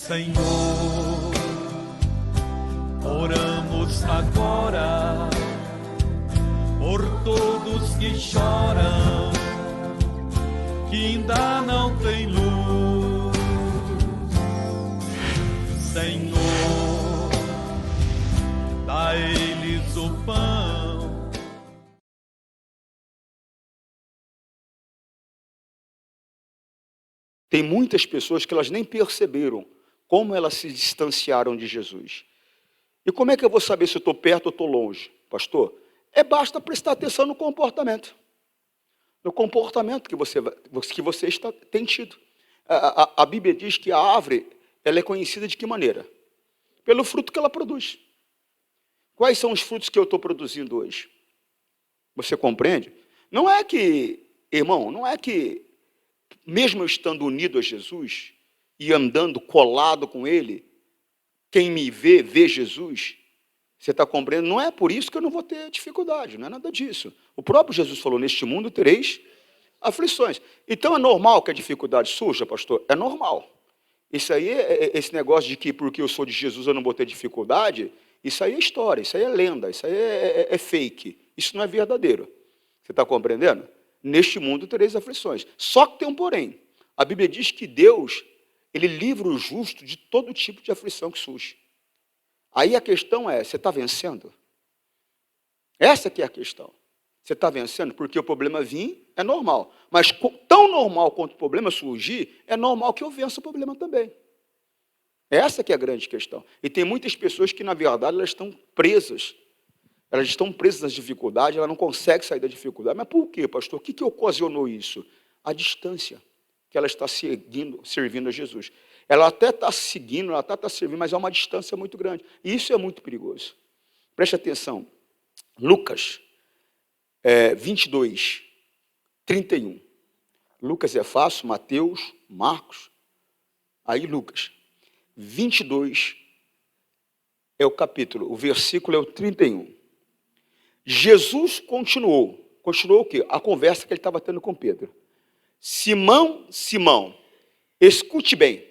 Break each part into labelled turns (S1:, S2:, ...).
S1: Senhor, oramos agora por todos que choram, que ainda não têm luz. Senhor, dá a eles o pão.
S2: Tem muitas pessoas que elas nem perceberam como elas se distanciaram de Jesus. E como é que eu vou saber se eu estou perto ou estou longe, pastor? Basta prestar atenção no comportamento. No comportamento que você tem tido. A Bíblia diz que a árvore ela é conhecida de que maneira? Pelo fruto que ela produz. Quais são os frutos que eu estou produzindo hoje? Você compreende? Não é que, irmão, mesmo eu estando unido a Jesus e andando colado com Ele, quem me vê Jesus. Você está compreendendo? Não é por isso que eu não vou ter dificuldade, não é nada disso. O próprio Jesus falou, neste mundo tereis aflições. Então é normal que a dificuldade surja, pastor? É normal. Isso aí, esse negócio de que porque eu sou de Jesus eu não vou ter dificuldade, isso aí é história, isso aí é lenda, isso aí é fake. Isso não é verdadeiro. Você está compreendendo? Neste mundo tereis aflições. Só que tem um porém. A Bíblia diz que Deus, Ele livra o justo de todo tipo de aflição que surge. Aí a questão é, você está vencendo? Essa que é a questão. Você está vencendo? Porque o problema vir é normal. Mas tão normal quanto o problema surgir, é normal que eu vença o problema também. Essa que é a grande questão. E tem muitas pessoas que, na verdade, elas estão presas. Elas estão presas nas dificuldades, ela não consegue sair da dificuldade. Mas por quê, pastor? O que ocasionou isso? A distância que ela está servindo a Jesus. Ela até está seguindo, ela até está servindo, mas é uma distância muito grande. E isso é muito perigoso. Preste atenção. Lucas 22, 31. Lucas é fácil, Mateus, Marcos. Aí Lucas. 22 é o capítulo, o versículo é o 31. Jesus continuou o quê? A conversa que ele estava tendo com Pedro. Simão, Simão, escute bem.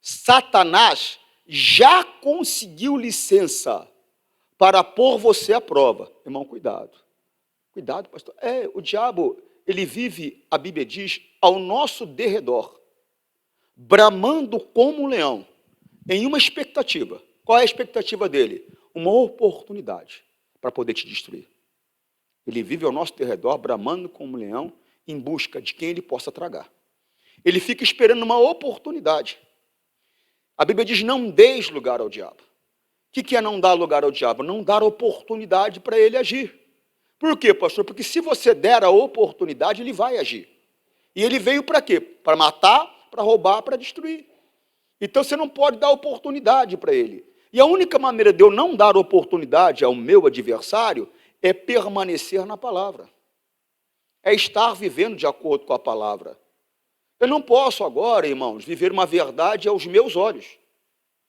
S2: Satanás já conseguiu licença para pôr você à prova. Irmão, cuidado. Cuidado, pastor. O diabo, ele vive, a Bíblia diz, ao nosso derredor, bramando como um leão, em uma expectativa. Qual é a expectativa dele? Uma oportunidade para poder te destruir. Ele vive ao nosso derredor, bramando como um leão, em busca de quem ele possa tragar. Ele fica esperando uma oportunidade. A Bíblia diz, não deis lugar ao diabo. O que é não dar lugar ao diabo? Não dar oportunidade para ele agir. Por quê, pastor? Porque se você der a oportunidade, ele vai agir. E ele veio para quê? Para matar, para roubar, para destruir. Então você não pode dar oportunidade para ele. E a única maneira de eu não dar oportunidade ao meu adversário é permanecer na palavra. É estar vivendo de acordo com a palavra. Eu não posso agora, irmãos, viver uma verdade aos meus olhos.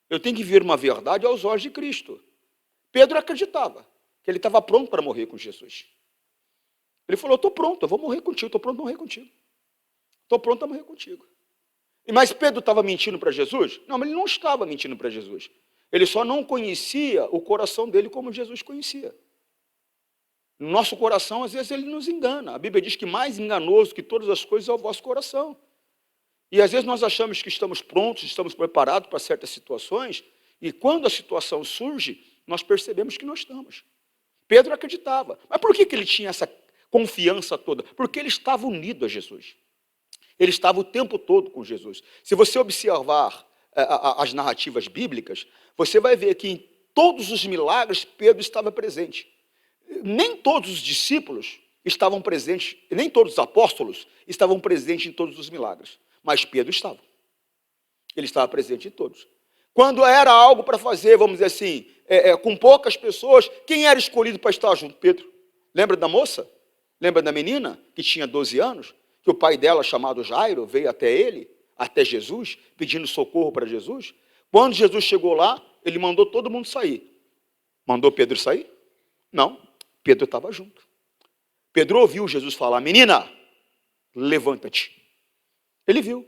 S2: Eu tenho que viver uma verdade aos olhos de Cristo. Pedro acreditava que ele estava pronto para morrer com Jesus. Ele falou, estou pronto, eu vou morrer contigo, estou pronto a morrer contigo. Estou pronto a morrer contigo. Mas Pedro estava mentindo para Jesus? Não, mas ele não estava mentindo para Jesus. Ele só não conhecia o coração dele como Jesus conhecia. No nosso coração, às vezes, ele nos engana. A Bíblia diz que mais enganoso que todas as coisas é o vosso coração. E às vezes nós achamos que estamos prontos, estamos preparados para certas situações, e quando a situação surge, nós percebemos que não estamos. Pedro acreditava. Mas por que ele tinha essa confiança toda? Porque ele estava unido a Jesus. Ele estava o tempo todo com Jesus. Se você observar as narrativas bíblicas, você vai ver que em todos os milagres Pedro estava presente. Nem todos os discípulos estavam presentes, nem todos os apóstolos estavam presentes em todos os milagres, mas Pedro estava. Ele estava presente em todos. Quando era algo para fazer, vamos dizer assim, com poucas pessoas, quem era escolhido para estar junto? Pedro. Lembra da moça? Lembra da menina que tinha 12 anos? Que o pai dela, chamado Jairo, veio até ele, até Jesus, pedindo socorro para Jesus? Quando Jesus chegou lá, ele mandou todo mundo sair. Mandou Pedro sair? Não. Pedro estava junto. Pedro ouviu Jesus falar, menina, levanta-te. Ele viu.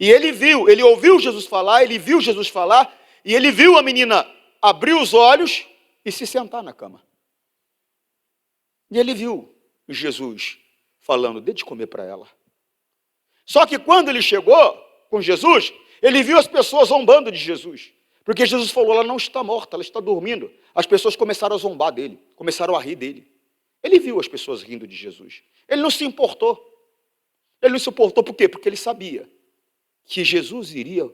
S2: E ele ouviu Jesus falar, ele viu Jesus falar, e ele viu a menina abrir os olhos e se sentar na cama. E ele viu Jesus falando, dê de comer para ela. Só que quando ele chegou com Jesus, ele viu as pessoas zombando de Jesus. Porque Jesus falou, ela não está morta, ela está dormindo. As pessoas começaram a zombar dele, começaram a rir dele. Ele viu as pessoas rindo de Jesus. Ele não se importou. Ele não se importou por quê? Porque ele sabia que Jesus iria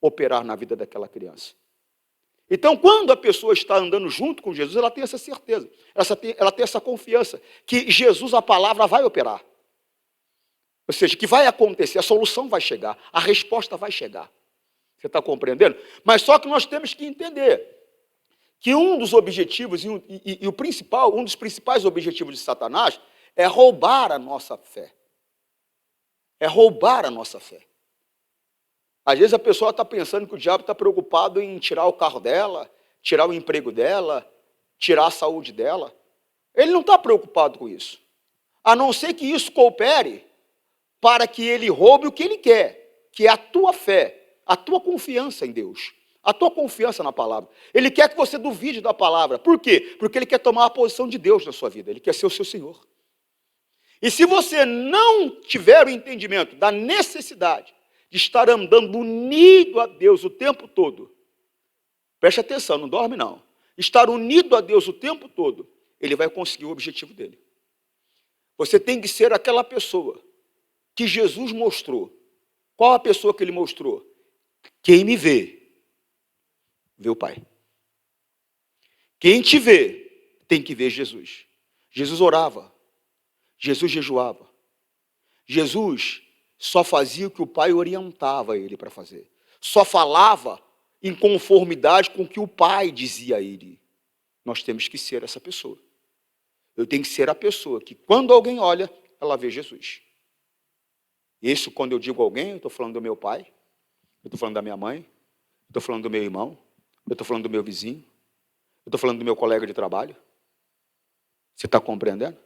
S2: operar na vida daquela criança. Então, quando a pessoa está andando junto com Jesus, ela tem essa certeza, ela tem essa confiança, que Jesus, a palavra, vai operar. Ou seja, que vai acontecer, a solução vai chegar, a resposta vai chegar. Você está compreendendo? Mas só que nós temos que entender que um dos objetivos, um dos principais objetivos de Satanás é roubar a nossa fé. É roubar a nossa fé. Às vezes a pessoa está pensando que o diabo está preocupado em tirar o carro dela, tirar o emprego dela, tirar a saúde dela. Ele não está preocupado com isso. A não ser que isso coopere para que ele roube o que ele quer, que é a tua fé, a tua confiança em Deus, a tua confiança na palavra. Ele quer que você duvide da palavra. Por quê? Porque ele quer tomar a posição de Deus na sua vida. Ele quer ser o seu Senhor. E se você não tiver o entendimento da necessidade de estar andando unido a Deus o tempo todo, preste atenção, não dorme não. Estar unido a Deus o tempo todo, ele vai conseguir o objetivo dele. Você tem que ser aquela pessoa que Jesus mostrou. Qual a pessoa que ele mostrou? Quem me vê, vê o Pai. Quem te vê, tem que ver Jesus. Jesus orava. Jesus jejuava. Jesus só fazia o que o Pai orientava ele para fazer. Só falava em conformidade com o que o Pai dizia a ele. Nós temos que ser essa pessoa. Eu tenho que ser a pessoa que, quando alguém olha, ela vê Jesus. Isso, quando eu digo alguém, eu estou falando do meu pai, eu estou falando da minha mãe, eu estou falando do meu irmão, eu estou falando do meu vizinho, eu estou falando do meu colega de trabalho. Você está compreendendo?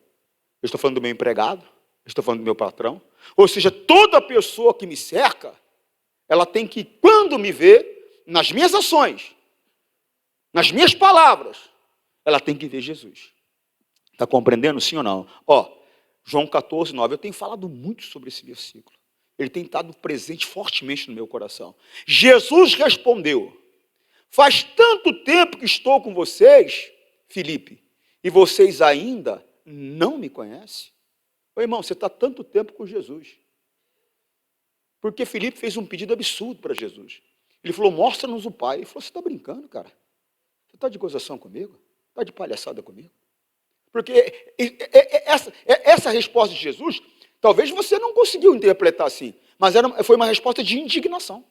S2: Eu estou falando do meu empregado, eu estou falando do meu patrão. Ou seja, toda pessoa que me cerca, ela tem que, quando me vê, nas minhas ações, nas minhas palavras, ela tem que ver Jesus. Está compreendendo, sim ou não? João 14, 9, eu tenho falado muito sobre esse versículo. Ele tem estado presente fortemente no meu coração. Jesus respondeu, faz tanto tempo que estou com vocês, Filipe, e vocês ainda não me conhecem? Ô, irmão, você está tanto tempo com Jesus. Porque Filipe fez um pedido absurdo para Jesus. Ele falou, mostra-nos o Pai. Ele falou, você está brincando, cara? Você está de gozação comigo? Está de palhaçada comigo? Porque essa resposta de Jesus, talvez você não conseguiu interpretar assim, mas foi uma resposta de indignação.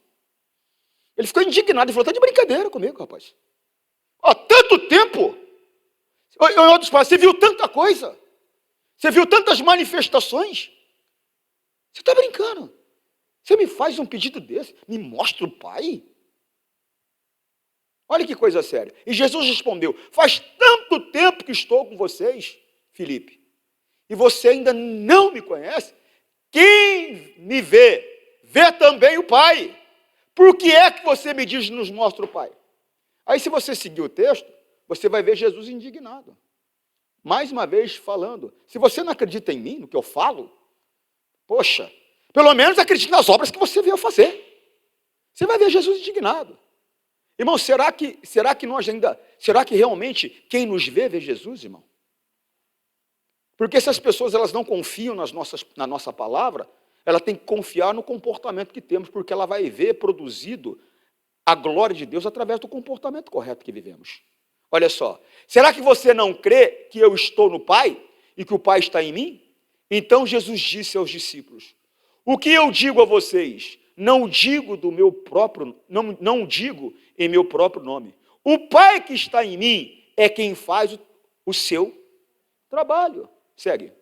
S2: Ele ficou indignado e falou, está de brincadeira comigo, rapaz. Tanto tempo. Em outros países, você viu tanta coisa. Você viu tantas manifestações. Você está brincando. Você me faz um pedido desse? Me mostra o Pai? Olha que coisa séria. E Jesus respondeu, faz tanto tempo que estou com vocês, Filipe, e você ainda não me conhece? Quem me vê, vê também o Pai. Por que é que você me diz, nos mostra o Pai? Aí, se você seguir o texto, você vai ver Jesus indignado. Mais uma vez falando, se você não acredita em mim, no que eu falo, poxa, pelo menos acredite nas obras que você veio fazer. Você vai ver Jesus indignado. Irmão, será que realmente quem nos vê, vê Jesus, irmão? Porque se as pessoas elas não confiam na nossa palavra, ela tem que confiar no comportamento que temos, porque ela vai ver produzido a glória de Deus através do comportamento correto que vivemos. Olha só, será que você não crê que eu estou no Pai e que o Pai está em mim? Então Jesus disse aos discípulos, o que eu digo a vocês, não digo em meu próprio nome. O Pai que está em mim é quem faz o seu trabalho. Segue.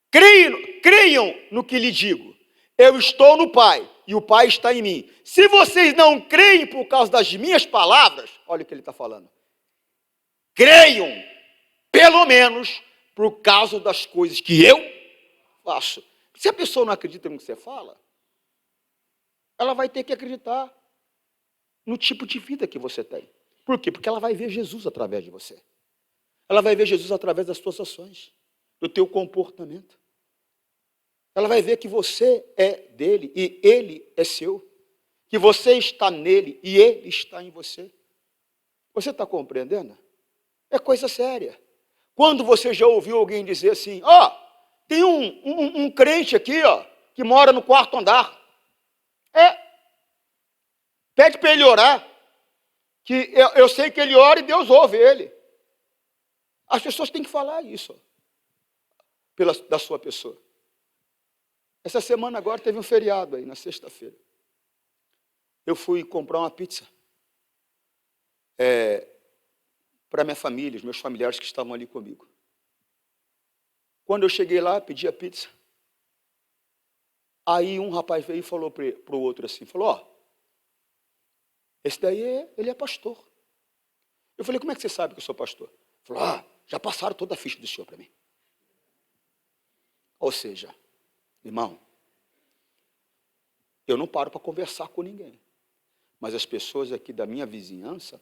S2: Creiam no que lhe digo. Eu estou no Pai e o Pai está em mim. Se vocês não creem por causa das minhas palavras, olha o que ele está falando. Creiam, pelo menos, por causa das coisas que eu faço. Se a pessoa não acredita no que você fala, ela vai ter que acreditar no tipo de vida que você tem. Por quê? Porque ela vai ver Jesus através de você. Ela vai ver Jesus através das suas ações, do teu comportamento. Ela vai ver que você é dele e ele é seu. Que você está nele e ele está em você. Você está compreendendo? É coisa séria. Quando você já ouviu alguém dizer assim, tem um crente aqui, que mora no 4º andar. Pede para ele orar, que eu sei que ele ora e Deus ouve ele. As pessoas têm que falar isso, da sua pessoa. Essa semana agora teve um feriado aí, na sexta-feira. Eu fui comprar uma pizza para minha família, os meus familiares que estavam ali comigo. Quando eu cheguei lá, pedi a pizza. Aí um rapaz veio e falou para o outro assim, falou, esse daí, ele é pastor. Eu falei, como é que você sabe que eu sou pastor? Ele falou, já passaram toda a ficha do senhor para mim. Ou seja, irmão, eu não paro para conversar com ninguém. Mas as pessoas aqui da minha vizinhança,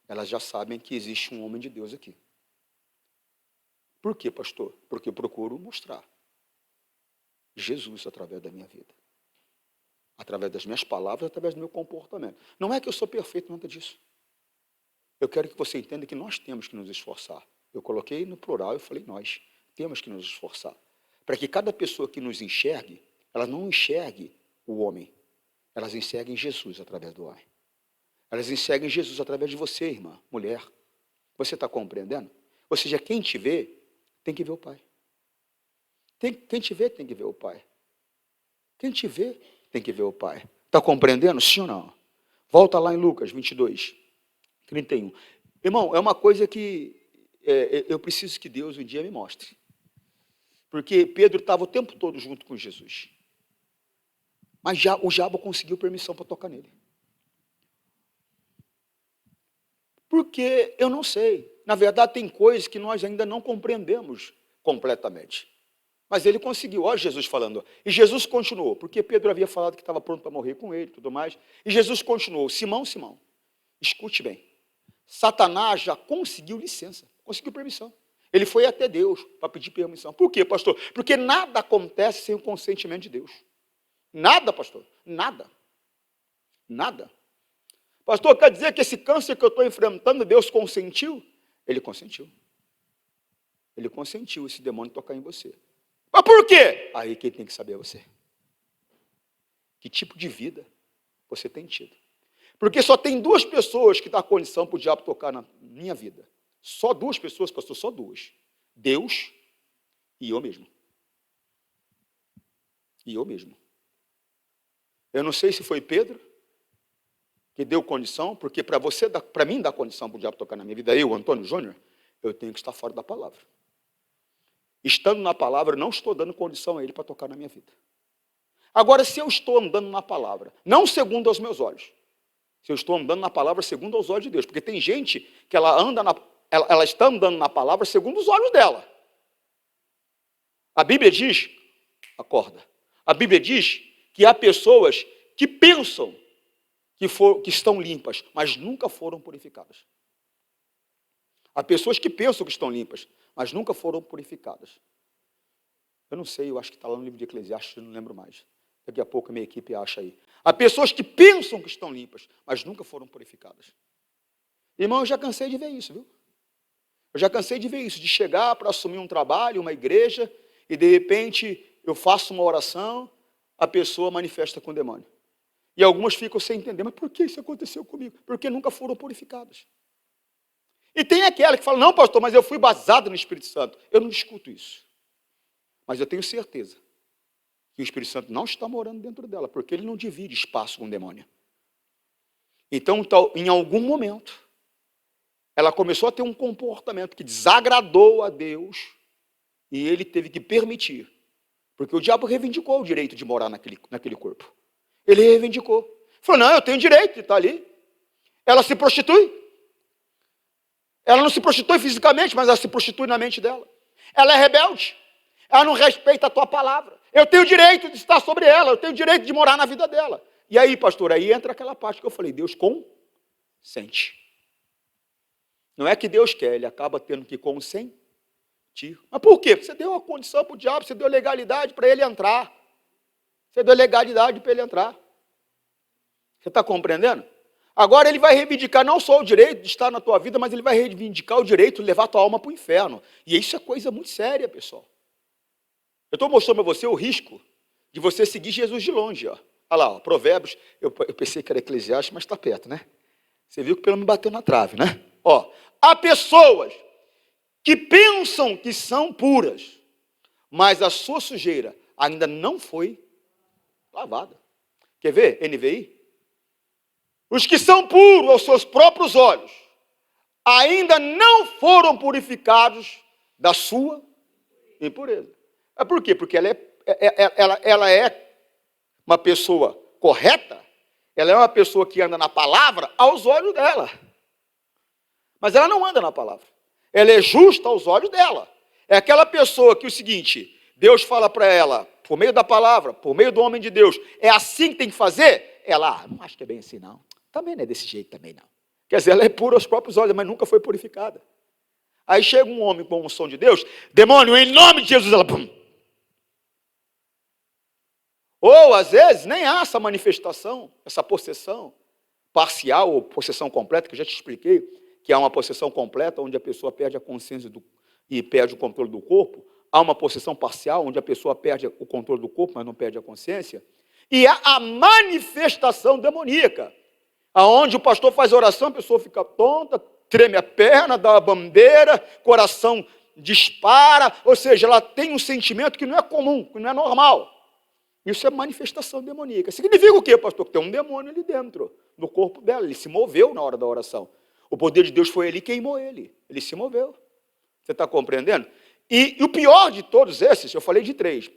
S2: elas já sabem que existe um homem de Deus aqui. Por quê, pastor? Porque eu procuro mostrar Jesus através da minha vida. Através das minhas palavras, através do meu comportamento. Não é que eu sou perfeito, nada disso. Eu quero que você entenda que nós temos que nos esforçar. Eu coloquei no plural, eu falei nós. Temos que nos esforçar. Para que cada pessoa que nos enxergue, ela não enxergue o homem. Elas enxerguem Jesus através do homem. Elas enxerguem Jesus através de você, irmã, mulher. Você está compreendendo? Ou seja, quem te vê, tem que ver o Pai. Quem te vê, tem que ver o Pai. Quem te vê, tem que ver o Pai. Está compreendendo? Sim ou não? Volta lá em Lucas 22, 31. Irmão, é uma coisa que eu preciso que Deus um dia me mostre. Porque Pedro estava o tempo todo junto com Jesus. Mas o diabo conseguiu permissão para tocar nele. Porque eu não sei. Na verdade, tem coisas que nós ainda não compreendemos completamente. Mas ele conseguiu, olha Jesus falando. E Jesus continuou, porque Pedro havia falado que estava pronto para morrer com ele e tudo mais. E Jesus continuou, Simão, escute bem. Satanás já conseguiu licença, conseguiu permissão. Ele foi até Deus para pedir permissão. Por quê, pastor? Porque nada acontece sem o consentimento de Deus. Nada, pastor, nada. Nada. Pastor, quer dizer que esse câncer que eu estou enfrentando, Deus consentiu? Ele consentiu. Ele consentiu esse demônio tocar em você. Mas por quê? Aí quem tem que saber é você. Que tipo de vida você tem tido? Porque só tem 2 pessoas que dão condição para o diabo tocar na minha vida. Só 2 pessoas, pastor, só 2. Deus e eu mesmo. E eu mesmo. Eu não sei se foi Pedro que deu condição, porque para mim dar condição para o diabo tocar na minha vida, eu, Antônio Júnior, eu tenho que estar fora da palavra. Estando na palavra, eu não estou dando condição a ele para tocar na minha vida. Agora, se eu estou andando na palavra, não segundo aos meus olhos, se eu estou andando na palavra segundo aos olhos de Deus, porque tem gente que ela está andando na palavra segundo os olhos dela. A Bíblia diz, acorda, a Bíblia diz que há pessoas que pensam que estão limpas, mas nunca foram purificadas. Há pessoas que pensam que estão limpas, mas nunca foram purificadas. Eu não sei, eu acho que está lá no livro de Eclesiastes, eu não lembro mais. Daqui a pouco a minha equipe acha aí. Há pessoas que pensam que estão limpas, mas nunca foram purificadas. Irmão, eu já cansei de ver isso, viu? Eu já cansei de ver isso, de chegar para assumir um trabalho, uma igreja, e de repente eu faço uma oração, a pessoa manifesta com o demônio. E algumas ficam sem entender, mas por que isso aconteceu comigo? Porque nunca foram purificadas. E tem aquela que fala, não, pastor, mas eu fui batizado no Espírito Santo. Eu não discuto isso. Mas eu tenho certeza que o Espírito Santo não está morando dentro dela, porque ele não divide espaço com o demônio. Então, em algum momento, ela começou a ter um comportamento que desagradou a Deus e ele teve que permitir. Porque o diabo reivindicou o direito de morar naquele corpo. Ele reivindicou. Falou, não, eu tenho direito de estar ali. Ela se prostitui. Ela não se prostitui fisicamente, mas ela se prostitui na mente dela. Ela é rebelde. Ela não respeita a tua palavra. Eu tenho o direito de estar sobre ela, eu tenho o direito de morar na vida dela. E aí, pastor, aí entra aquela parte que eu falei, Deus consente. Não é que Deus quer, ele acaba tendo que consentir. Mas por quê? Você deu a condição para o diabo, você deu legalidade para ele entrar. Você deu legalidade para ele entrar. Você está compreendendo? Agora ele vai reivindicar não só o direito de estar na tua vida, mas ele vai reivindicar o direito de levar a tua alma para o inferno. E isso é coisa muito séria, pessoal. Eu estou mostrando para você o risco de você seguir Jesus de longe. Ó. Olha lá, ó, Provérbios, eu pensei que era Eclesiastes, mas está perto, né? Você viu que pelo me bateu na trave, né? Ó, há pessoas que pensam que são puras, mas a sua sujeira ainda não foi lavada. Quer ver, NVI? Os que são puros aos seus próprios olhos ainda não foram purificados da sua impureza. É por quê? Porque ela é uma pessoa correta, ela é uma pessoa que anda na palavra aos olhos dela. Mas ela não anda na palavra. Ela é justa aos olhos dela. É aquela pessoa que o seguinte, Deus fala para ela, por meio da palavra, por meio do homem de Deus, é assim que tem que fazer? Ela, não acho que é bem assim não. Também não é desse jeito também não. Quer dizer, ela é pura aos próprios olhos, mas nunca foi purificada. Aí chega um homem com a unção de Deus, demônio, em nome de Jesus, ela, pum. Ou, às vezes, nem há essa manifestação, essa possessão parcial ou possessão completa, que eu já te expliquei, que há uma possessão completa, onde a pessoa perde a consciência e perde o controle do corpo. Há uma possessão parcial, onde a pessoa perde o controle do corpo, mas não perde a consciência. E há a manifestação demoníaca, aonde o pastor faz oração, a pessoa fica tonta, treme a perna, dá uma bandeira, coração dispara, ou seja, ela tem um sentimento que não é comum, que não é normal. Isso é manifestação demoníaca. Significa o quê, pastor? Que tem um demônio ali dentro, no corpo dela. Ele se moveu na hora da oração. O poder de Deus foi ali e queimou ele. Ele se moveu. Você está compreendendo? E o pior de todos esses, eu falei de 3.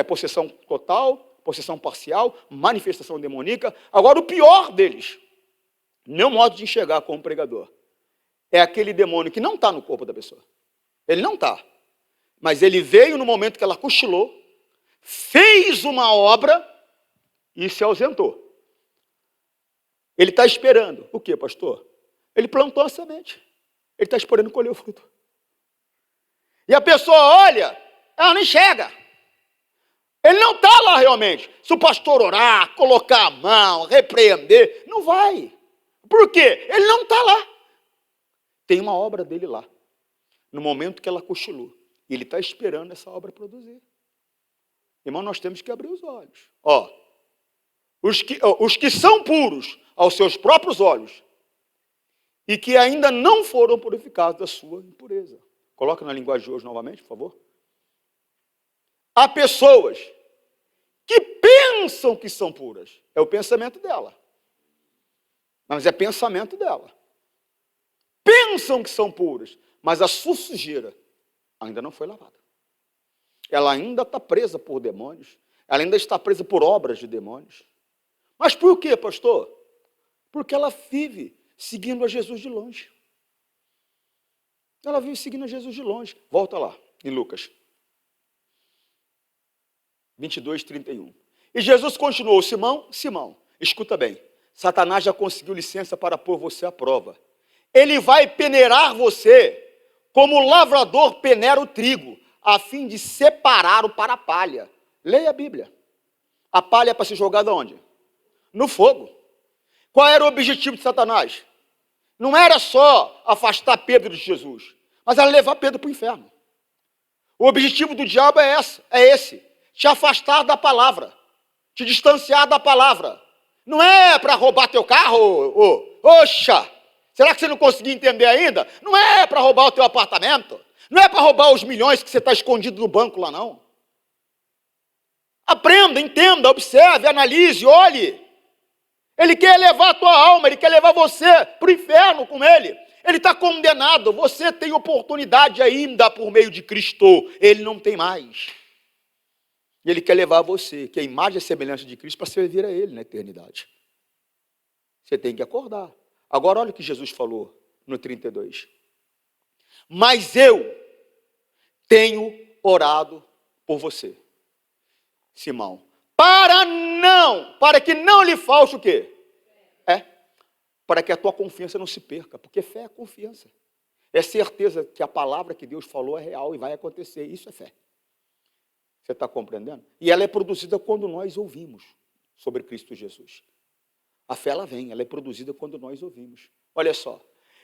S2: Possessão total, possessão parcial, manifestação demoníaca. Agora, o pior deles, meu modo de enxergar como pregador, é aquele demônio que não está no corpo da pessoa. Ele não está. Mas ele veio no momento que ela cochilou, fez uma obra e se ausentou. Ele está esperando. O quê, pastor? Ele plantou a semente. Ele está esperando colher o fruto. E a pessoa olha, ela não enxerga. Ele não está lá realmente. Se o pastor orar, colocar a mão, repreender, não vai. Por quê? Ele não está lá. Tem uma obra dele lá. No momento que ela cochilou. E ele está esperando essa obra produzir. Irmão, nós temos que abrir os olhos. Ó, os que são puros aos seus próprios olhos e que ainda não foram purificados da sua impureza. Coloca na linguagem de hoje novamente, por favor. Há pessoas que pensam que são puras. É o pensamento dela. Mas é pensamento dela. Pensam que são puras, mas a sua sujeira ainda não foi lavada. Ela ainda está presa por demônios. Ela ainda está presa por obras de demônios. Mas por quê, pastor? Porque ela vive seguindo a Jesus de longe. Ela vive seguindo a Jesus de longe. Volta lá, em Lucas 22, 31. E Jesus continuou, Simão, Simão, escuta bem, Satanás já conseguiu licença para pôr você à prova. Ele vai peneirar você como o lavrador peneira o trigo, a fim de separar-o para a palha. Leia a Bíblia. A palha é para ser jogada onde? No fogo. Qual era o objetivo de Satanás? Não era só afastar Pedro de Jesus, mas era levar Pedro para o inferno. O objetivo do diabo é esse. Te afastar da palavra. Te distanciar da palavra. Não é para roubar teu carro, oxa! Será que você não conseguiu entender ainda? Não é para roubar o teu apartamento. Não é para roubar os milhões que você está escondido no banco lá, não. Aprenda, entenda, observe, analise, olhe. Ele quer levar a tua alma, ele quer levar você para o inferno com ele. Ele está condenado, você tem oportunidade ainda por meio de Cristo. Ele não tem mais. E ele quer levar você, que é a imagem e semelhança de Cristo, para servir a ele na eternidade. Você tem que acordar. Agora olha o que Jesus falou no 32. Mas eu tenho orado por você. Simão, para que não lhe falte o quê? Para que a tua confiança não se perca, porque fé é confiança. É certeza que a palavra que Deus falou é real e vai acontecer, isso é fé. Você está compreendendo? E ela é produzida quando nós ouvimos sobre Cristo Jesus. A fé, ela vem, ela é produzida quando nós ouvimos. Olha só.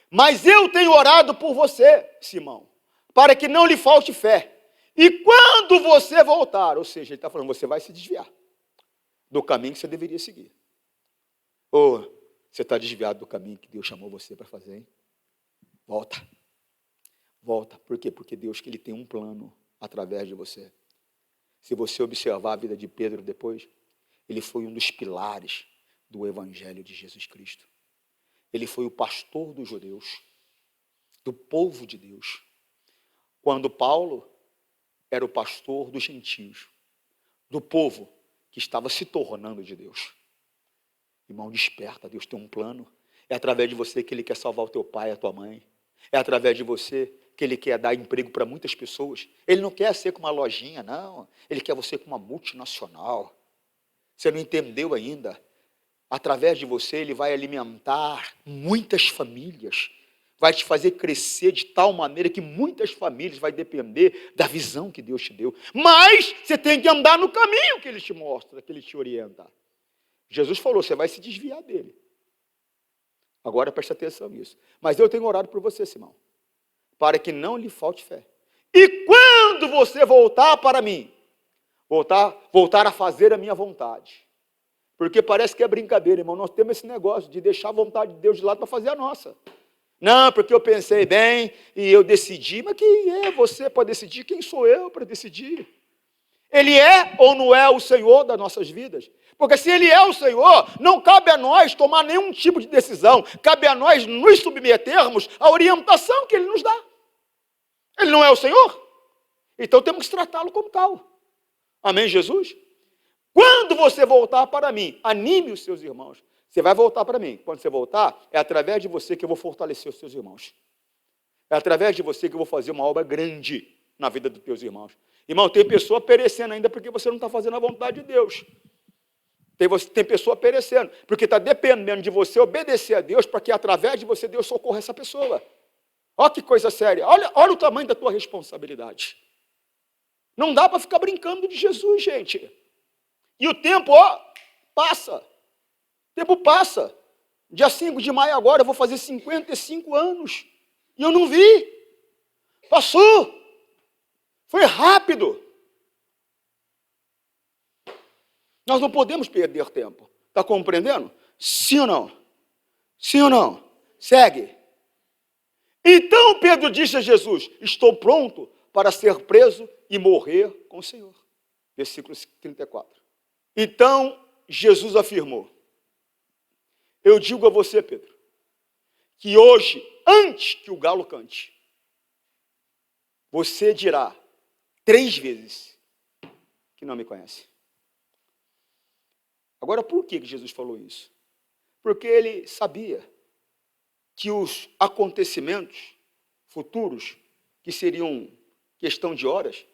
S2: Mas eu tenho orado por você, Simão, para que não lhe falte fé. E quando você voltar, ou seja, ele está falando, você vai se desviar do caminho que você deveria seguir. Ou você está desviado do caminho que Deus chamou você para fazer, hein? Volta. Volta. Por quê? Porque Deus, que ele tem um plano através de você. Se você observar a vida de Pedro depois, ele foi um dos pilares do Evangelho de Jesus Cristo. Ele foi o pastor dos judeus, do povo de Deus. Quando Paulo era o pastor dos gentios, do povo que estava se tornando de Deus. Irmão, desperta, Deus tem um plano. É através de você que ele quer salvar o teu pai e a tua mãe. É através de você que ele quer dar emprego para muitas pessoas. Ele não quer ser com uma lojinha, não. Ele quer você com uma multinacional. Você não entendeu ainda? Através de você, ele vai alimentar muitas famílias. Vai te fazer crescer de tal maneira que muitas famílias vai depender da visão que Deus te deu. Mas você tem que andar no caminho que ele te mostra, que ele te orienta. Jesus falou, você vai se desviar dele. Agora preste atenção nisso. Mas eu tenho orado por você, Simão, para que não lhe falte fé. E quando você voltar para mim, voltar a fazer a minha vontade. Porque parece que é brincadeira, irmão. Nós temos esse negócio de deixar a vontade de Deus de lado para fazer a nossa. Não, porque eu pensei bem e eu decidi. Mas quem é você para decidir? Quem sou eu para decidir? Ele é ou não é o Senhor das nossas vidas? Porque se ele é o Senhor, não cabe a nós tomar nenhum tipo de decisão. Cabe a nós nos submetermos à orientação que ele nos dá. Ele não é o Senhor? Então temos que tratá-lo como tal. Amém, Jesus? Quando você voltar para mim, anime os seus irmãos. Você vai voltar para mim. Quando você voltar, é através de você que eu vou fortalecer os seus irmãos. É através de você que eu vou fazer uma obra grande na vida dos teus irmãos. Irmão, tem pessoa perecendo ainda porque você não está fazendo a vontade de Deus. Tem pessoa perecendo, porque está dependendo de você obedecer a Deus para que através de você Deus socorra essa pessoa. Olha que coisa séria. Olha o tamanho da tua responsabilidade. Não dá para ficar brincando de Jesus, gente. E o tempo, passa. O tempo passa. Dia 5 de maio agora, eu vou fazer 55 anos. E eu não vi. Passou. Foi rápido. Nós não podemos perder tempo. Está compreendendo? Sim ou não? Sim ou não? Segue. Então Pedro disse a Jesus, estou pronto para ser preso e morrer com o Senhor. Versículo 34. Então Jesus afirmou, eu digo a você, Pedro, que hoje, antes que o galo cante, você dirá 3 vezes que não me conhece. Agora, por que Jesus falou isso? Porque ele sabia que os acontecimentos futuros, que seriam questão de horas,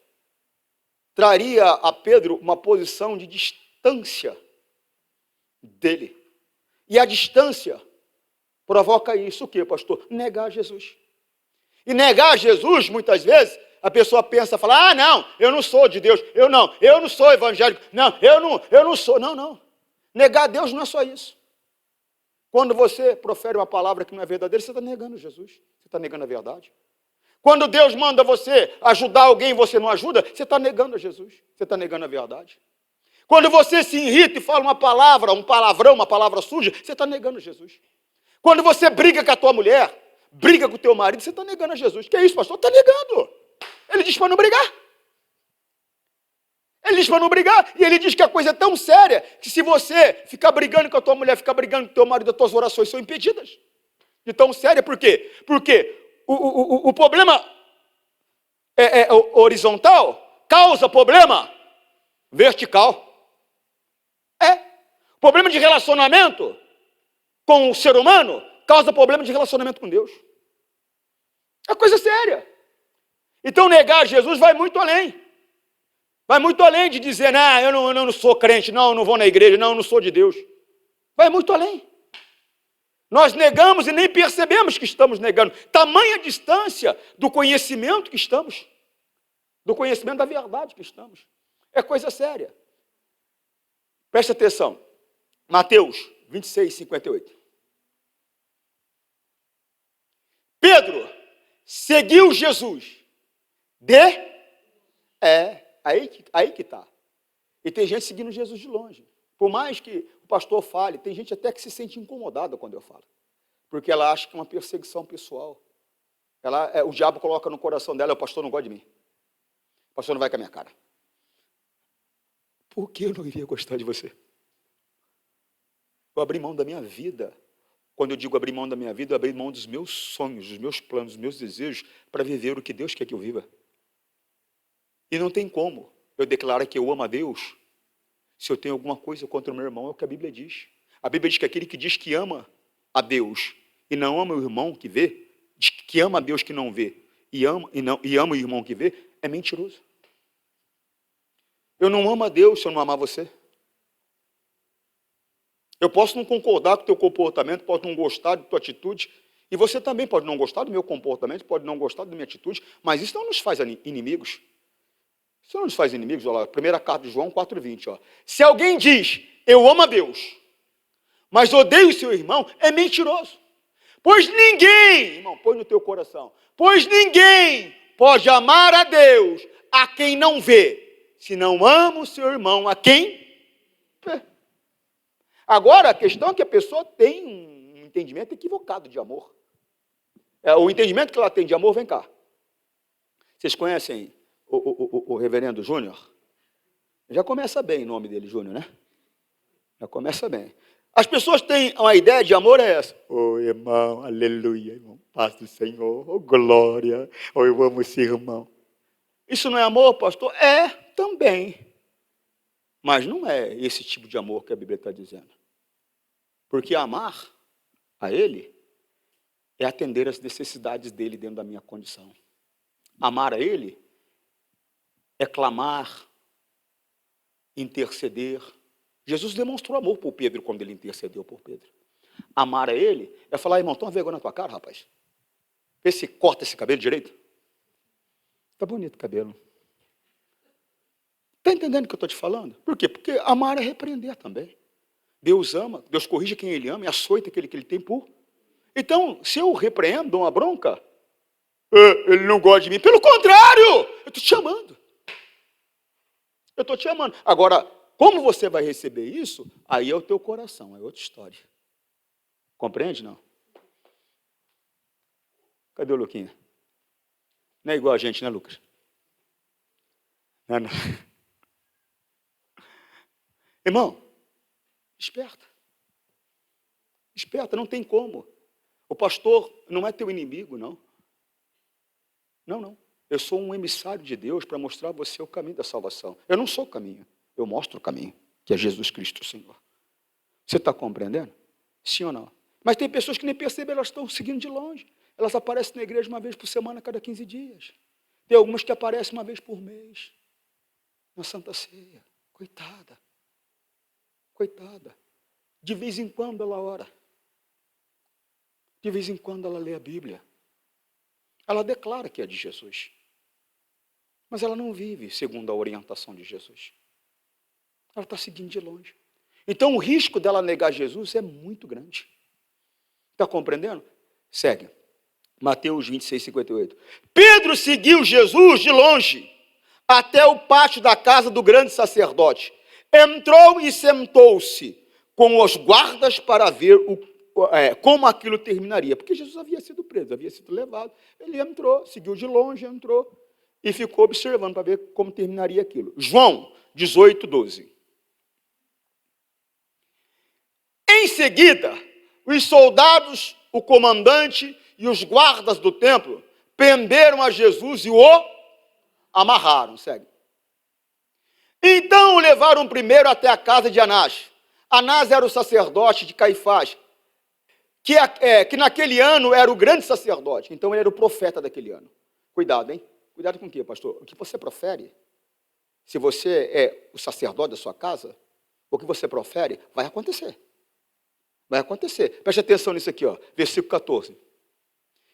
S2: traria a Pedro uma posição de distância dele. E a distância provoca isso o quê, pastor? Negar Jesus. E negar Jesus, muitas vezes, a pessoa pensa, fala, não, eu não sou de Deus, eu não sou evangélico, eu não sou, não. Negar Deus não é só isso. Quando você profere uma palavra que não é verdadeira, você está negando Jesus, você está negando a verdade. Quando Deus manda você ajudar alguém e você não ajuda, você está negando a Jesus, você está negando a verdade. Quando você se irrita e fala uma palavra, um palavrão, uma palavra suja, você está negando a Jesus. Quando você briga com a tua mulher, briga com o teu marido, você está negando a Jesus. Que é isso, pastor? Está negando. Ele diz para não brigar. Ele diz para não brigar, e ele diz que a coisa é tão séria, que se você ficar brigando com a tua mulher, ficar brigando com o teu marido, as tuas orações são impedidas. De tão séria, por quê? Porque o problema é horizontal, causa problema vertical. Problema de relacionamento com o ser humano, causa problema de relacionamento com Deus. É coisa séria. Então negar Jesus vai muito além. Vai muito além de dizer, eu não sou crente, não, eu não vou na igreja, não, eu não sou de Deus. Vai muito além. Nós negamos e nem percebemos que estamos negando. Tamanha distância do conhecimento que estamos, do conhecimento da verdade que estamos. É coisa séria. Preste atenção. Mateus 26, 58. Pedro seguiu Jesus. Aí que está. E tem gente seguindo Jesus de longe. Por mais que o pastor fale, tem gente até que se sente incomodada quando eu falo. Porque ela acha que é uma perseguição pessoal. O diabo coloca no coração dela, o pastor não gosta de mim. O pastor não vai com a minha cara. Por que eu não iria gostar de você? Eu abri mão da minha vida. Quando eu digo abrir mão da minha vida, eu abri mão dos meus sonhos, dos meus planos, dos meus desejos, para viver o que Deus quer que eu viva. E não tem como eu declarar que eu amo a Deus se eu tenho alguma coisa contra o meu irmão, é o que a Bíblia diz. A Bíblia diz que aquele que diz que ama a Deus e não ama o irmão que vê, diz que ama a Deus que não vê e ama o irmão que vê, é mentiroso. Eu não amo a Deus se eu não amar você. Eu posso não concordar com o teu comportamento, posso não gostar da tua atitude, e você também pode não gostar do meu comportamento, pode não gostar da minha atitude, mas isso não nos faz inimigos. Isso não nos faz inimigos. Olha lá, primeira carta de João 4,20. Se alguém diz, eu amo a Deus, mas odeio o seu irmão, é mentiroso. Pois ninguém, irmão, põe no teu coração, pois ninguém pode amar a Deus a quem não vê, se não ama o seu irmão a quem vê. Agora, a questão é que a pessoa tem um entendimento equivocado de amor. O entendimento que ela tem de amor, vem cá. Vocês conhecem o reverendo Júnior? Já começa bem o nome dele, Júnior, né? Já começa bem. As pessoas têm uma ideia de amor, é essa. Irmão, aleluia, irmão, paz do Senhor, glória, eu amo esse irmão. Isso não é amor, pastor? É, também. Mas não é esse tipo de amor que a Bíblia está dizendo. Porque amar a Ele é atender às necessidades dEle dentro da minha condição. Amar a Ele é clamar, interceder. Jesus demonstrou amor por Pedro quando Ele intercedeu por Pedro. Amar a Ele é falar, irmão, toma vergonha na tua cara, rapaz. Vê se corta esse cabelo direito. Tá bonito o cabelo. Está entendendo o que eu estou te falando? Por quê? Porque amar é repreender também. Deus ama, Deus corrige quem Ele ama e açoita aquele que Ele tem por. Então, se eu repreendo, dou uma bronca, Ele não gosta de mim. Pelo contrário, eu estou te amando. Eu estou te amando. Agora, como você vai receber isso, aí é o teu coração, é outra história. Compreende, não? Cadê o Luquinha? Não é igual a gente, né, Lucas? Não. Irmão, esperta. Esperta, não tem como. O pastor não é teu inimigo, não. Não. Eu sou um emissário de Deus para mostrar a você o caminho da salvação. Eu não sou o caminho, eu mostro o caminho, que é Jesus Cristo, o Senhor. Você está compreendendo? Sim ou não? Mas tem pessoas que nem percebem, elas estão seguindo de longe. Elas aparecem na igreja uma vez por semana, a cada 15 dias. Tem algumas que aparecem uma vez por mês, na Santa Ceia. Coitada. De vez em quando ela ora. De vez em quando ela lê a Bíblia. Ela declara que é de Jesus. Mas ela não vive segundo a orientação de Jesus. Ela está seguindo de longe. Então o risco dela negar Jesus é muito grande. Está compreendendo? Segue. Mateus 26, 58. Pedro seguiu Jesus de longe, até o pátio da casa do grande sacerdote. Entrou e sentou-se com os guardas para ver como aquilo terminaria. Porque Jesus havia sido preso, havia sido levado. Ele entrou, seguiu de longe, entrou e ficou observando para ver como terminaria aquilo. João 18, 12. Em seguida, os soldados, o comandante e os guardas do templo prenderam a Jesus e o amarraram. Segue. Então o levaram primeiro até a casa de Anás. Anás era o sacerdote de Caifás, que naquele ano era o grande sacerdote. Então ele era o profeta daquele ano. Cuidado, hein? Cuidado com o quê, pastor? O que você profere se você é o sacerdote da sua casa, o que você profere, vai acontecer. Vai acontecer. Preste atenção nisso aqui, ó, versículo 14.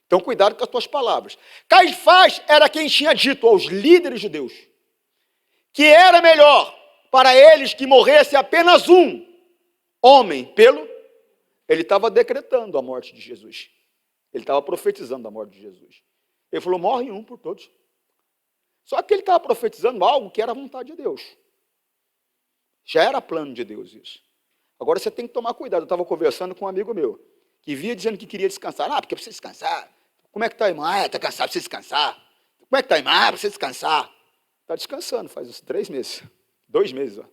S2: Então, cuidado com as tuas palavras. Caifás era quem tinha dito aos líderes judeus que era melhor para eles que morresse apenas um homem Ele estava decretando a morte de Jesus. Ele estava profetizando a morte de Jesus. Ele falou, morre um por todos. Só que ele estava profetizando algo que era a vontade de Deus. Já era plano de Deus isso. Agora você tem que tomar cuidado. Eu estava conversando com um amigo meu, que via dizendo que queria descansar. Porque precisa descansar. Como é que está, irmã? Está cansado, precisa descansar. Como é que está, irmã? Precisa descansar. Está descansando faz uns 3 meses. 2 meses, ó.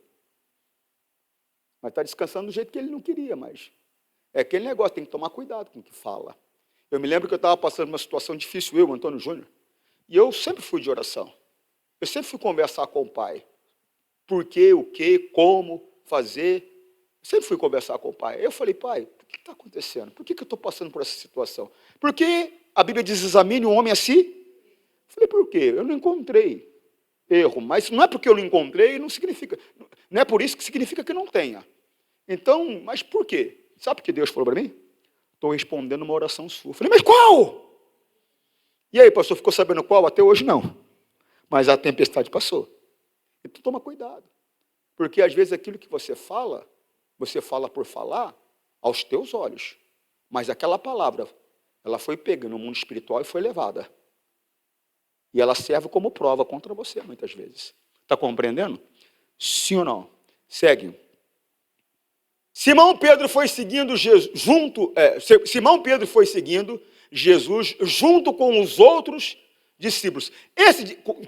S2: Mas está descansando do jeito que ele não queria, mas é aquele negócio, tem que tomar cuidado com o que fala. Eu me lembro que eu estava passando uma situação difícil, eu, Antônio Júnior, e eu sempre fui de oração. Eu sempre fui conversar com o Pai. Por quê, o quê, como fazer. Eu sempre fui conversar com o Pai. Eu falei, Pai, o que está acontecendo? Por que eu estou passando por essa situação? Porque a Bíblia diz, examine o homem a si. Eu falei, por quê? Eu não encontrei erro, mas não é porque eu não encontrei, não é por isso que significa que não tenha. Então, mas por quê? Sabe o que Deus falou para mim? Estou respondendo uma oração sua. Eu falei, mas qual? E aí, pastor, ficou sabendo qual? Até hoje não. Mas a tempestade passou. Então toma cuidado. Porque às vezes aquilo que você fala por falar aos teus olhos. Mas aquela palavra, ela foi pega no mundo espiritual e foi levada. E ela serve como prova contra você, muitas vezes. Está compreendendo? Sim ou não? Segue. Simão Pedro foi seguindo Jesus junto com os outros discípulos.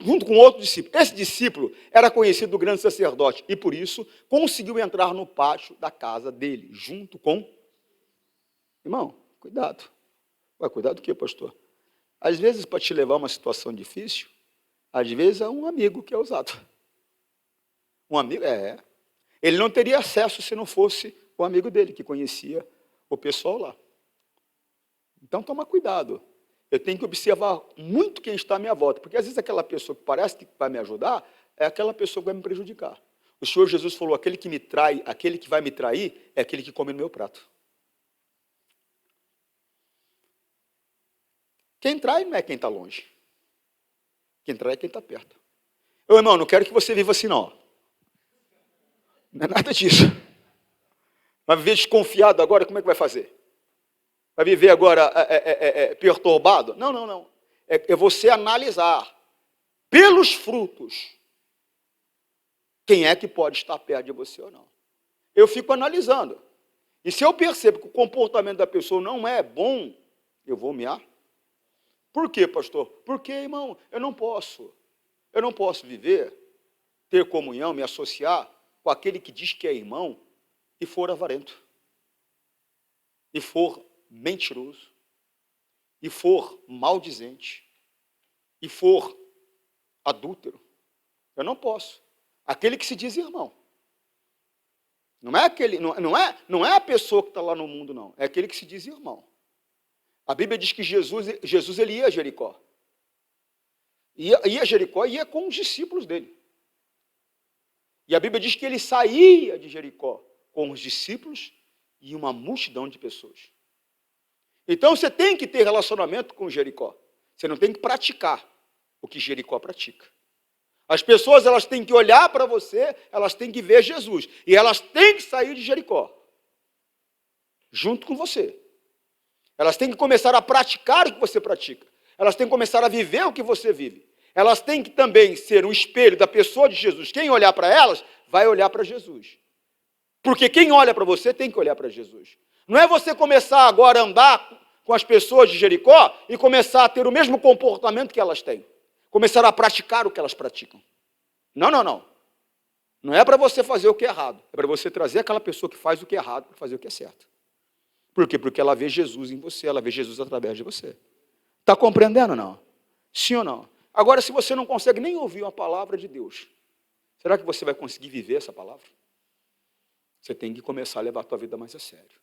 S2: Junto com outro discípulo. Esse discípulo era conhecido do grande sacerdote e, por isso, conseguiu entrar no pátio da casa dele, junto com... Irmão, cuidado. Ué, cuidado do quê, pastor? Às vezes, para te levar a uma situação difícil, às vezes é um amigo que é usado. Um amigo, Ele não teria acesso se não fosse o amigo dele, que conhecia o pessoal lá. Então, toma cuidado. Eu tenho que observar muito quem está à minha volta, porque às vezes aquela pessoa que parece que vai me ajudar, é aquela pessoa que vai me prejudicar. O Senhor Jesus falou, aquele que me trai, aquele que vai me trair, é aquele que come no meu prato. Quem trai não é quem está longe. Quem trai é quem está perto. Eu, irmão, não quero que você viva assim, não. Não é nada disso. Vai viver desconfiado agora, como é que vai fazer? Vai viver agora perturbado? Não. É você analisar pelos frutos quem é que pode estar perto de você ou não. Eu fico analisando. E se eu percebo que o comportamento da pessoa não é bom, eu vou mear. Por quê, pastor? Porque, irmão, eu não posso viver, ter comunhão, me associar com aquele que diz que é irmão e for avarento, e for mentiroso, e for maldizente, e for adúltero. Eu não posso. Aquele que se diz irmão. Não é a pessoa que está lá no mundo, não. É aquele que se diz irmão. A Bíblia diz que Jesus ele ia a Jericó. Ia a Jericó e ia com os discípulos dele. E a Bíblia diz que ele saía de Jericó com os discípulos e uma multidão de pessoas. Então você tem que ter relacionamento com Jericó. Você não tem que praticar o que Jericó pratica. As pessoas elas têm que olhar para você, elas têm que ver Jesus. E elas têm que sair de Jericó. Junto com você. Elas têm que começar a praticar o que você pratica. Elas têm que começar a viver o que você vive. Elas têm que também ser um espelho da pessoa de Jesus. Quem olhar para elas, vai olhar para Jesus. Porque quem olha para você tem que olhar para Jesus. Não é você começar agora a andar com as pessoas de Jericó e começar a ter o mesmo comportamento que elas têm. Começar a praticar o que elas praticam. Não. Não é para você fazer o que é errado. É para você trazer aquela pessoa que faz o que é errado para fazer o que é certo. Por quê? Porque ela vê Jesus em você, ela vê Jesus através de você. Está compreendendo ou não? Sim ou não? Agora, se você não consegue nem ouvir uma palavra de Deus, será que você vai conseguir viver essa palavra? Você tem que começar a levar a tua vida mais a sério.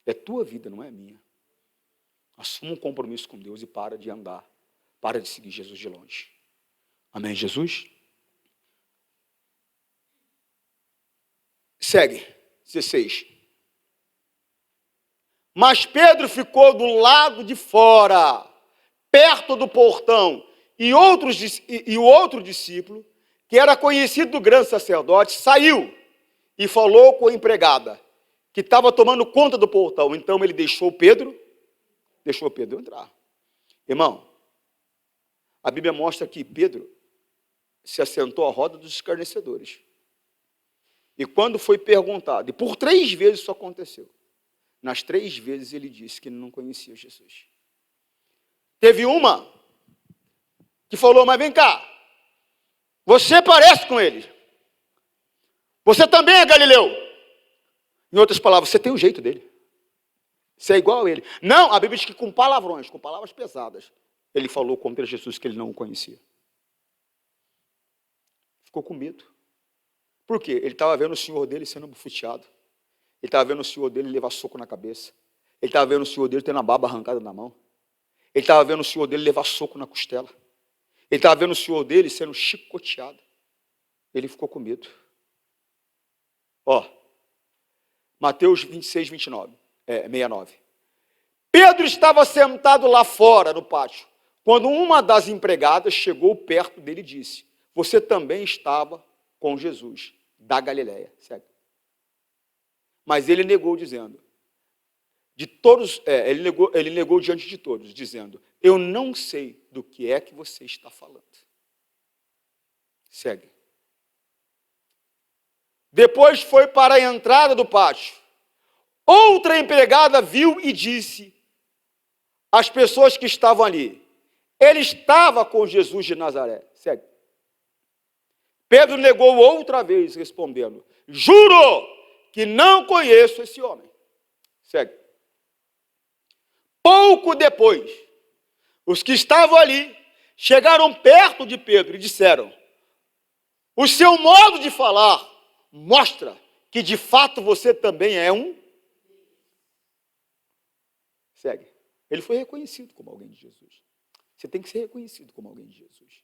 S2: É tua vida, não é minha. Assuma um compromisso com Deus e para de andar. Para de seguir Jesus de longe. Amém, Jesus? Segue, 16. Mas Pedro ficou do lado de fora, perto do portão, e o outro discípulo, que era conhecido do grande sacerdote, saiu e falou com a empregada, que estava tomando conta do portão. Então ele deixou Pedro entrar. Irmão, a Bíblia mostra que Pedro se assentou à roda dos escarnecedores. E quando foi perguntado, e por 3 vezes isso aconteceu, nas 3 vezes ele disse que não conhecia Jesus. Teve uma que falou, mas vem cá, você parece com ele. Você também é galileu. Em outras palavras, você tem o jeito dele. Você é igual a ele. Não, a Bíblia diz que com palavrões, com palavras pesadas, ele falou contra Jesus que ele não o conhecia. Ficou com medo. Por quê? Ele estava vendo o senhor dele sendo bufeteado. Ele estava vendo o senhor dele levar soco na cabeça. Ele estava vendo o senhor dele tendo a barba arrancada na mão. Ele estava vendo o senhor dele levar soco na costela. Ele estava vendo o senhor dele sendo chicoteado. Ele ficou com medo. Mateus 26, 69. Pedro estava sentado lá fora no pátio, quando uma das empregadas chegou perto dele e disse, você também estava com Jesus, da Galileia. Segue. Mas ele negou, dizendo, ele negou diante de todos, dizendo, eu não sei do que é que você está falando. Segue. Depois foi para a entrada do pátio. Outra empregada viu e disse às pessoas que estavam ali, ele estava com Jesus de Nazaré. Segue. Pedro negou outra vez, respondendo, juro que não conheço esse homem. Segue. Pouco depois, os que estavam ali chegaram perto de Pedro e disseram, o seu modo de falar mostra que de fato você também é um. Segue. Ele foi reconhecido como alguém de Jesus. Você tem que ser reconhecido como alguém de Jesus.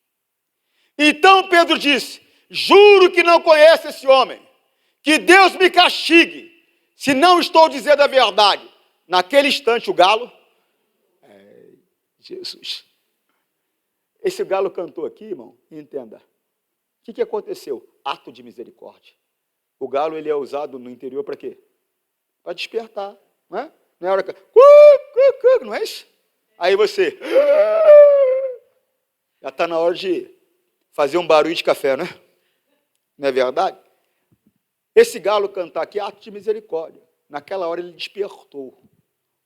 S2: Então Pedro disse, juro que não conheço esse homem. Que Deus me castigue, se não estou dizendo a verdade. Naquele instante o galo, Jesus. Esse galo cantou aqui, irmão, entenda. O que aconteceu? Ato de misericórdia. O galo ele é usado no interior para quê? Para despertar, não é? Não é hora que... não é isso? Aí você... já está na hora de fazer um barulho de café, não é? Não é verdade? Esse galo cantar aqui é ato de misericórdia. Naquela hora ele despertou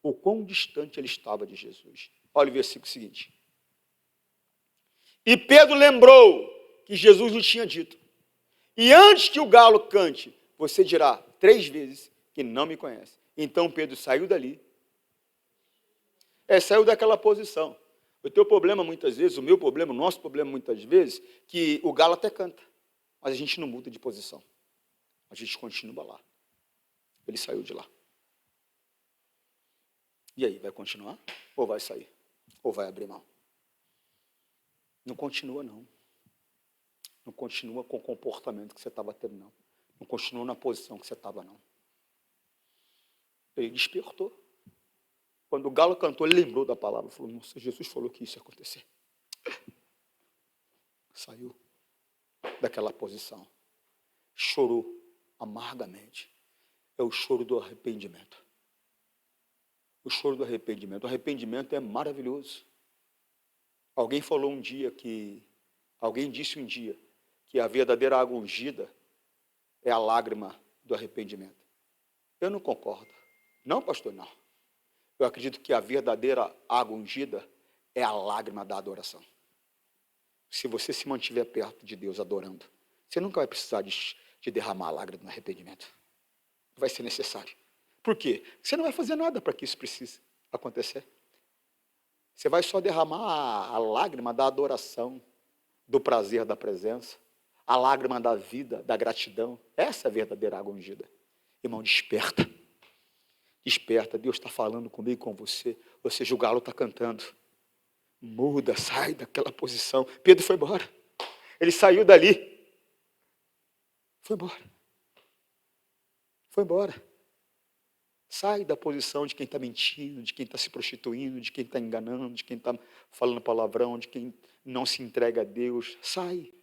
S2: o quão distante ele estava de Jesus. Olha o versículo seguinte. E Pedro lembrou que Jesus lhe tinha dito, e antes que o galo cante, você dirá 3 vezes que não me conhece. Então Pedro saiu dali, saiu daquela posição. O teu problema muitas vezes, o meu problema, o nosso problema muitas vezes, que o galo até canta, mas a gente não muda de posição. A gente continua lá. Ele saiu de lá. E aí, vai continuar? Ou vai sair? Ou vai abrir mão? Não continua, não. Não continua com o comportamento que você estava tendo, não. Não continua na posição que você estava, não. Ele despertou. Quando o galo cantou, ele lembrou da palavra. Falou, nossa, Jesus falou que isso ia acontecer. Saiu daquela posição. Chorou amargamente. É o choro do arrependimento. O choro do arrependimento. O arrependimento é maravilhoso. Alguém disse um dia que a verdadeira água ungida é a lágrima do arrependimento. Eu não concordo. Não, pastor, não. Eu acredito que a verdadeira água ungida é a lágrima da adoração. Se você se mantiver perto de Deus adorando, você nunca vai precisar de derramar a lágrima do arrependimento. Vai ser necessário. Por quê? Você não vai fazer nada para que isso precise acontecer. Você vai só derramar a lágrima da adoração, do prazer da presença, a lágrima da vida, da gratidão. Essa é a verdadeira água ungida. Irmão, desperta. Desperta, Deus está falando comigo e com você. Ou seja, o galo está cantando. Muda, sai daquela posição. Pedro foi embora. Ele saiu dali. Foi embora. Foi embora. Sai da posição de quem está mentindo, de quem está se prostituindo, de quem está enganando, de quem está falando palavrão, de quem não se entrega a Deus. Sai.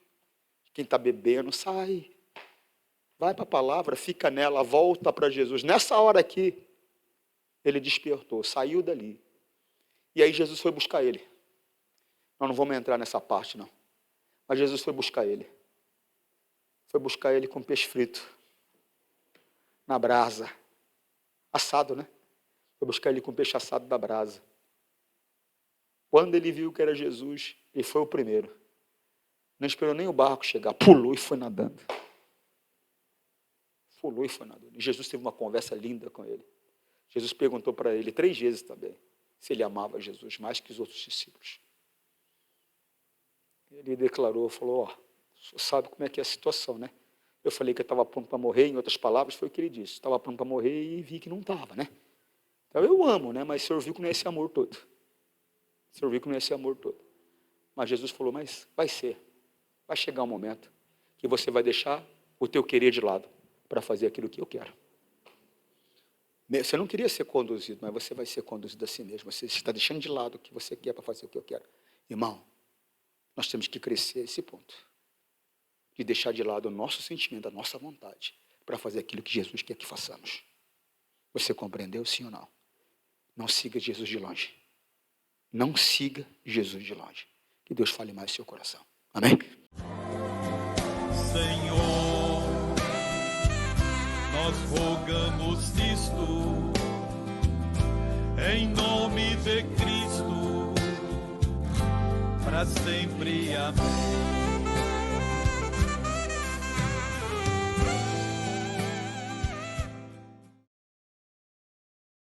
S2: De quem está bebendo, sai. Vai para a palavra, fica nela, volta para Jesus. Nessa hora aqui, ele despertou, saiu dali. E aí Jesus foi buscar ele. Nós não vamos entrar nessa parte, não. Mas Jesus foi buscar ele. Foi buscar ele com peixe frito. Na brasa. Assado, né? Foi buscar ele com peixe assado da brasa. Quando ele viu que era Jesus, ele foi o primeiro. Não esperou nem o barco chegar. Pulou e foi nadando. Pulou e foi nadando. E Jesus teve uma conversa linda com ele. Jesus perguntou para ele 3 vezes também se ele amava Jesus mais que os outros discípulos. Ele declarou, falou, o senhor sabe como é que é a situação, né? Eu falei que eu estava pronto para morrer, em outras palavras, foi o que ele disse. Estava pronto para morrer e vi que não estava, né? Então eu amo, né? Mas o senhor viu que não é esse amor todo. O senhor viu que não é esse amor todo. Mas Jesus falou, mas vai ser. Vai chegar um momento que você vai deixar o teu querer de lado para fazer aquilo que eu quero. Você não queria ser conduzido, mas você vai ser conduzido a si mesmo. Você está deixando de lado o que você quer para fazer o que eu quero. Irmão, nós temos que crescer a esse ponto. De deixar de lado o nosso sentimento, a nossa vontade, para fazer aquilo que Jesus quer que façamos. Você compreendeu, sim ou não? Não siga Jesus de longe. Não siga Jesus de longe. Que Deus fale mais no seu coração. Amém?
S1: Senhor, nós rogamos isto, em nome de Cristo, para sempre. Amém.